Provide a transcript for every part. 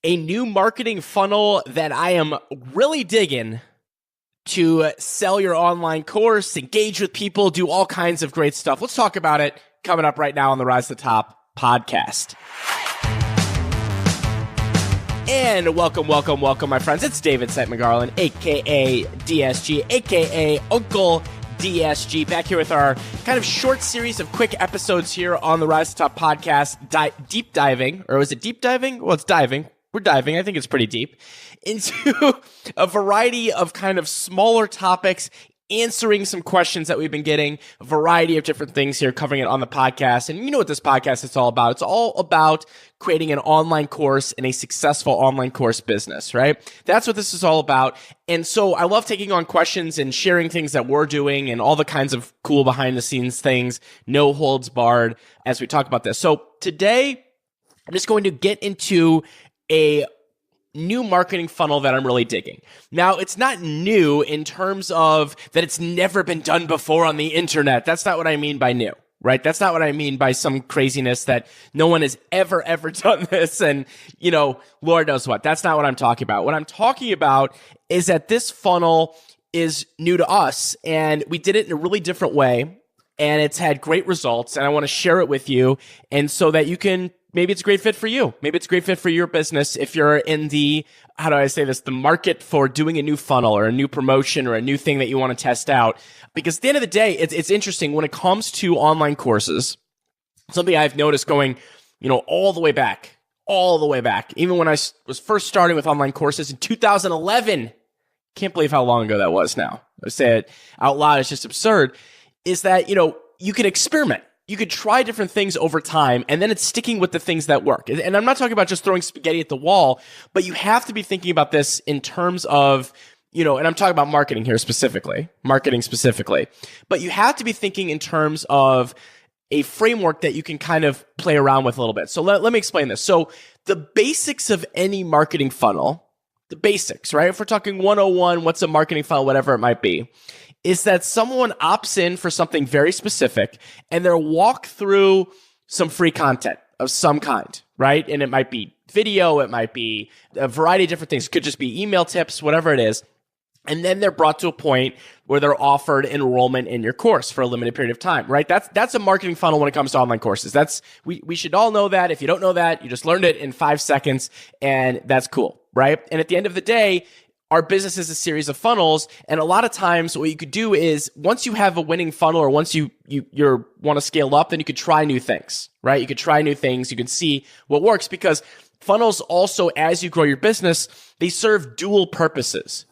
a new marketing funnel that I am really digging to sell your online course, engage with people, do all kinds of great stuff. Let's talk about it coming up right now on the Rise to the Top podcast. And welcome, my friends. It's David St. McGarland, a.k.a. DSG, a.k.a. Uncle DSG, back here with our kind of short series of quick episodes here on the Rise to the Top podcast, deep diving, or was it deep diving? Well, it's diving. We're diving, I think it's pretty deep, into a variety of kind of smaller topics, answering some questions that we've been getting, a variety of different things here, covering it on the podcast. And you know what this podcast is all about. It's all about creating an online course and a successful online course business, right? That's what this is all about. And so I love taking on questions and sharing things that we're doing and all the kinds of cool behind the scenes things, no holds barred as we talk about this. So today, I'm just going to get into a new marketing funnel that I'm really digging. Now, it's not new in terms of that it's never been done before on the internet. That's not what I mean by new, right? That's not what I mean by some craziness that no one has ever done this and, you know, Lord knows what. That's not what I'm talking about. What I'm talking about is that this funnel is new to us and we did it in a really different way and it's had great results and I want to share it with you and so that you can maybe it's a great fit for you. Maybe it's a great fit for your business if you're in the, how do I say this, the market for doing a new funnel or a new promotion or a new thing that you want to test out. Because at the end of the day, it's interesting when it comes to online courses, something I've noticed going, you know, all the way back, even when I was first starting with online courses in 2011, can't believe how long ago that was now. I say it out loud, it's just absurd, is that, you know, you can experiment. You could try different things over time, and then it's sticking with the things that work. And I'm not talking about just throwing spaghetti at the wall, but you have to be thinking about this in terms of, you know, and I'm talking about marketing specifically, but you have to be thinking in terms of a framework that you can kind of play around with a little bit. So let me explain this. So the basics of any marketing funnel, the basics, right? If we're talking 101, what's a marketing funnel, whatever it might be, is that someone opts in for something very specific and they'll walk through some free content of some kind, right? And it might be video, it might be a variety of different things. It could just be email tips, whatever it is. And then they're brought to a point where they're offered enrollment in your course for a limited period of time, right? That's a marketing funnel when it comes to online courses. We should all know that. If you don't know that, you just learned it in 5 seconds and that's cool, right? And at the end of the day, our business is a series of funnels, and a lot of times what you could do is once you have a winning funnel or once you want to scale up, then you could try new things, right? You could try new things. You can see what works because funnels also, as you grow your business, they serve dual purposes.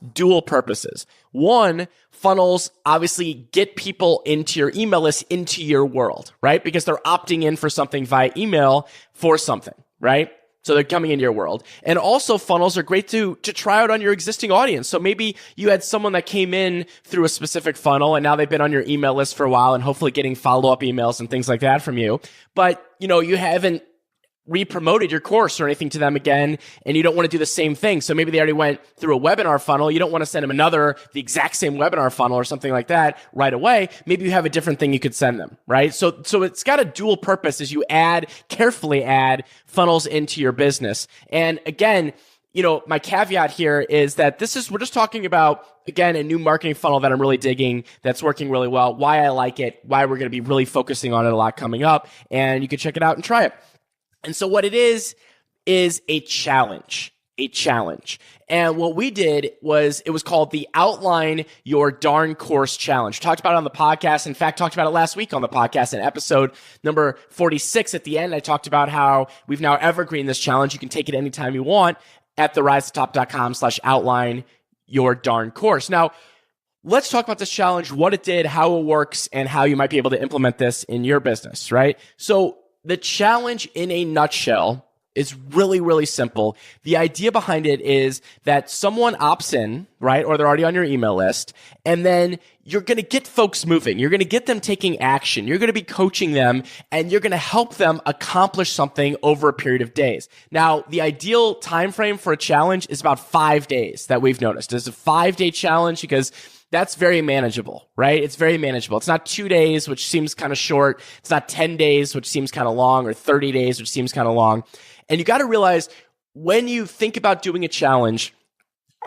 One, funnels obviously get people into your email list, into your world, right? Because they're opting in for something via email for something, right? So they're coming into your world. And also funnels are great to try out on your existing audience. So maybe you had someone that came in through a specific funnel and now they've been on your email list for a while and hopefully getting follow-up emails and things like that from you. But, you know, you haven't re-promoted your course or anything to them again, and you don't want to do the same thing. So maybe they already went through a webinar funnel. You don't want to send them the exact same webinar funnel or something like that right away. Maybe you have a different thing you could send them, right? So it's got a dual purpose as you carefully add funnels into your business. And again, you know, my caveat here is that we're just talking about, again, a new marketing funnel that I'm really digging, that's working really well, why I like it, why we're going to be really focusing on it a lot coming up, and you can check it out and try it. And so what it is a challenge. And what we did was, it was called the Outline Your Darn Course Challenge. We talked about it on the podcast. In fact, talked about it last week on the podcast in episode number 46. At the end, I talked about how we've now evergreen this challenge. You can take it anytime you want at therisetoTop.com/outline your darn course. Now, let's talk about this challenge, what it did, how it works, and how you might be able to implement this in your business, right? So the challenge in a nutshell is really, really simple. The idea behind it is that someone opts in, right? Or they're already on your email list. And then you're going to get folks moving. You're going to get them taking action. You're going to be coaching them and you're going to help them accomplish something over a period of days. Now, the ideal time frame for a challenge is about 5 days that we've noticed. It's a 5-day challenge because that's very manageable, right? It's very manageable. It's not 2 days, which seems kind of short. It's not 10 days, which seems kind of long, or 30 days, which seems kind of long. And you got to realize when you think about doing a challenge,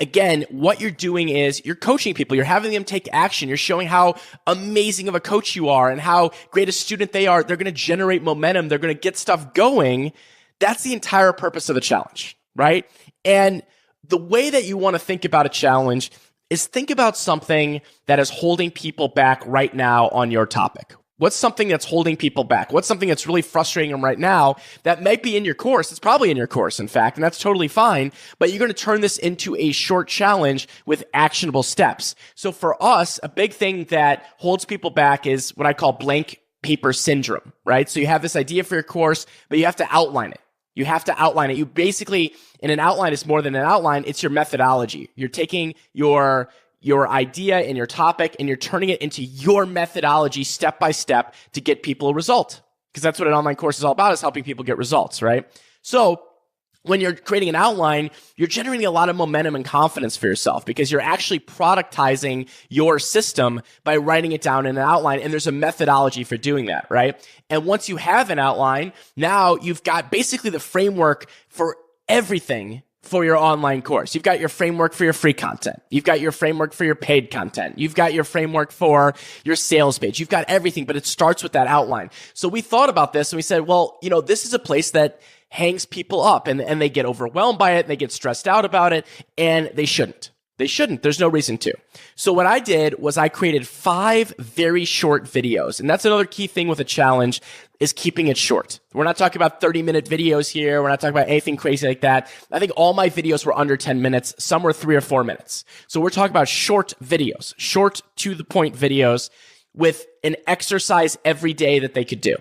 again, what you're doing is you're coaching people. You're having them take action. You're showing how amazing of a coach you are and how great a student they are. They're going to generate momentum. They're going to get stuff going. That's the entire purpose of the challenge, right? And the way that you want to think about a challenge is think about something that is holding people back right now on your topic. What's something that's holding people back? What's something that's really frustrating them right now that might be in your course? It's probably in your course, in fact, and that's totally fine. But you're going to turn this into a short challenge with actionable steps. So for us, a big thing that holds people back is what I call blank paper syndrome, right? So you have this idea for your course, but you have to outline it. You have to outline it. You basically, in an outline, it's more than an outline. It's your methodology. You're taking your idea and your topic and you're turning it into your methodology step by step to get people a result. Because that's what an online course is all about, is helping people get results, right? So when you're creating an outline, you're generating a lot of momentum and confidence for yourself because you're actually productizing your system by writing it down in an outline. And there's a methodology for doing that, right? And once you have an outline, now you've got basically the framework for everything for your online course. You've got your framework for your free content. You've got your framework for your paid content. You've got your framework for your sales page. You've got everything, but it starts with that outline. So we thought about this and we said, well, this is a place that hangs people up and they get overwhelmed by it and they get stressed out about it, and they shouldn't. They shouldn't. There's no reason to. So what I did was I created 5 very short videos. And that's another key thing with a challenge, is keeping it short. We're not talking about 30-minute videos here. We're not talking about anything crazy like that. I think all my videos were under 10 minutes. Some were 3 or 4 minutes. So we're talking about short videos, short to the point videos with an exercise every day that they could do.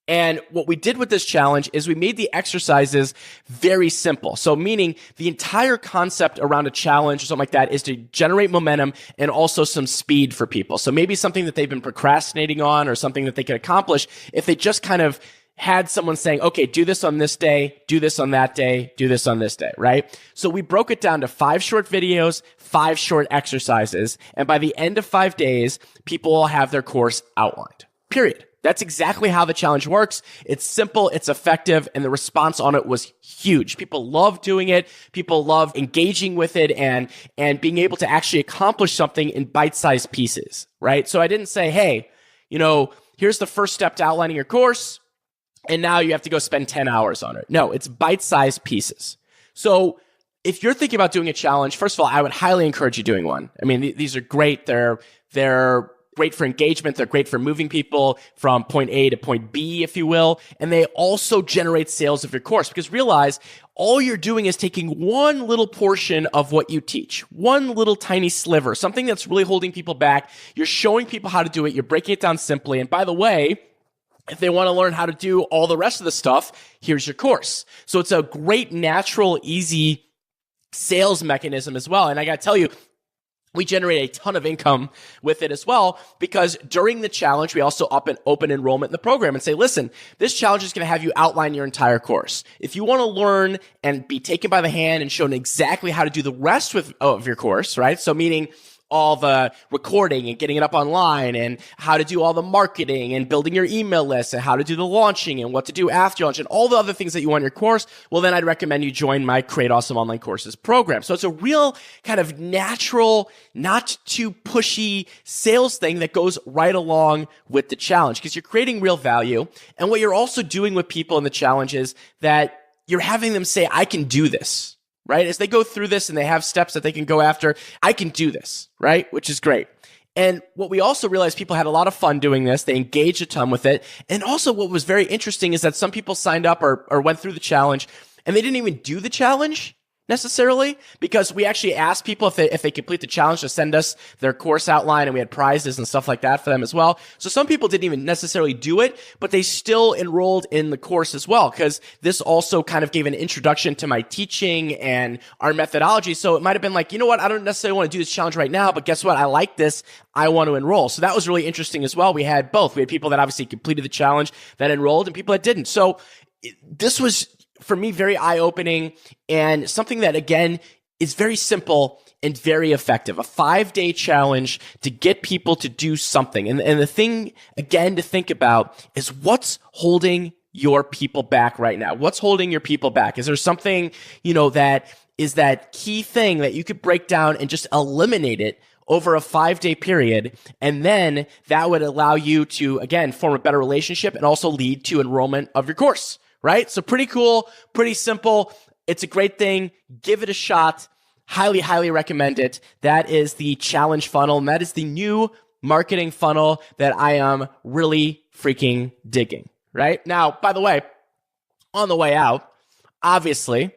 And what we did with this challenge is we made the exercises very simple. So meaning the entire concept around a challenge or something like that is to generate momentum and also some speed for people. So maybe something that they've been procrastinating on or something that they could accomplish if they just kind of had someone saying, okay, do this on this day, do this on that day, do this on this day, right? So we broke it down to 5 short videos, 5 short exercises. And by the end of 5 days, people will have their course outlined, period. That's exactly how the challenge works. It's simple, it's effective, and the response on it was huge. People love doing it. People love engaging with it and being able to actually accomplish something in bite-sized pieces, right? So I didn't say, hey, here's the first step to outlining your course, and now you have to go spend 10 hours on it. No, it's bite-sized pieces. So if you're thinking about doing a challenge, first of all, I would highly encourage you doing one. I mean, these are great. They're great for engagement. They're great for moving people from point A to point B, if you will. And they also generate sales of your course, because realize all you're doing is taking one little portion of what you teach, one little tiny sliver, something that's really holding people back. You're showing people how to do it. You're breaking it down simply. And by the way, if they want to learn how to do all the rest of the stuff, here's your course. So it's a great, natural, easy sales mechanism as well. And I got to tell you, we generate a ton of income with it as well, because during the challenge, we also open enrollment in the program and say, listen, this challenge is going to have you outline your entire course. If you want to learn and be taken by the hand and shown exactly how to do the rest of your course, right? So meaning all the recording and getting it up online and how to do all the marketing and building your email list and how to do the launching and what to do after launch and all the other things that you want in your course, well, then I'd recommend you join my Create Awesome Online Courses program. So it's a real kind of natural, not too pushy sales thing that goes right along with the challenge, because you're creating real value. And what you're also doing with people in the challenge is that you're having them say, I can do this. Right? As they go through this and they have steps that they can go after, I can do this, right? Which is great. And what we also realized, people had a lot of fun doing this. They engaged a ton with it. And also what was very interesting is that some people signed up or went through the challenge and they didn't even do the challenge necessarily, because we actually asked people if they complete the challenge to send us their course outline, and we had prizes and stuff like that for them as well. So some people didn't even necessarily do it, but they still enrolled in the course as well, because this also kind of gave an introduction to my teaching and our methodology. So it might have been like, you know what, I don't necessarily want to do this challenge right now, but guess what? I like this. I want to enroll. So that was really interesting as well. We had both. We had people that obviously completed the challenge that enrolled and people that didn't. So this was, for me, very eye-opening and something that, again, is very simple and very effective. A 5-day challenge to get people to do something. And the thing, again, to think about is what's holding your people back right now? What's holding your people back? Is there something, that is that key thing that you could break down and just eliminate it over a 5-day period? And then that would allow you to, again, form a better relationship and also lead to enrollment of your course, right? So pretty cool, pretty simple. It's a great thing. Give it a shot. Highly, highly recommend it. That is the challenge funnel, and that is the new marketing funnel that I am really freaking digging, right? Now, by the way, on the way out, obviously,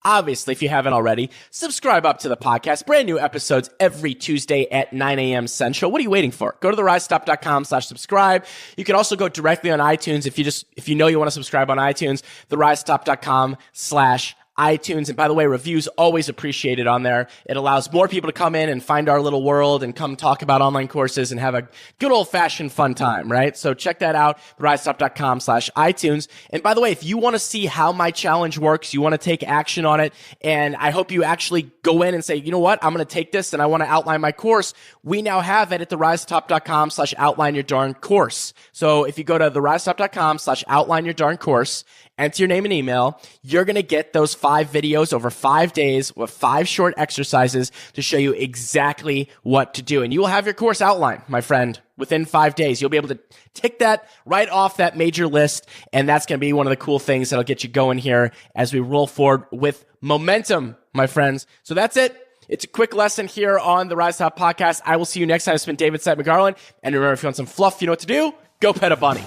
if you haven't already, subscribe up to the podcast. Brand new episodes every Tuesday at 9 a.m. Central. What are you waiting for? Go to therisestop.com/subscribe. You can also go directly on iTunes if you want to subscribe on iTunes, therisestop.com/iTunes. And by the way, reviews always appreciated on there. It allows more people to come in and find our little world and come talk about online courses and have a good old fashioned fun time, right? So check that out, therisestop.com/iTunes. And by the way, if you want to see how my challenge works, you want to take action on it, and I hope you actually go in and say, you know what, I'm going to take this and I want to outline my course. We now have it at therisestop.com/outline your darn course. So if you go to therisestop.com/outline your darn course, enter your name and email, you're going to get those 5 videos over 5 days with 5 short exercises to show you exactly what to do. And you will have your course outline, my friend, within 5 days. You'll be able to tick that right off that major list. And that's going to be one of the cool things that'll get you going here as we roll forward with momentum, my friends. So that's it. It's a quick lesson here on the Rise Top podcast. I will see you next time. It's been David Site McGarland. And remember, if you want some fluff, you know what to do. Go pet a bunny.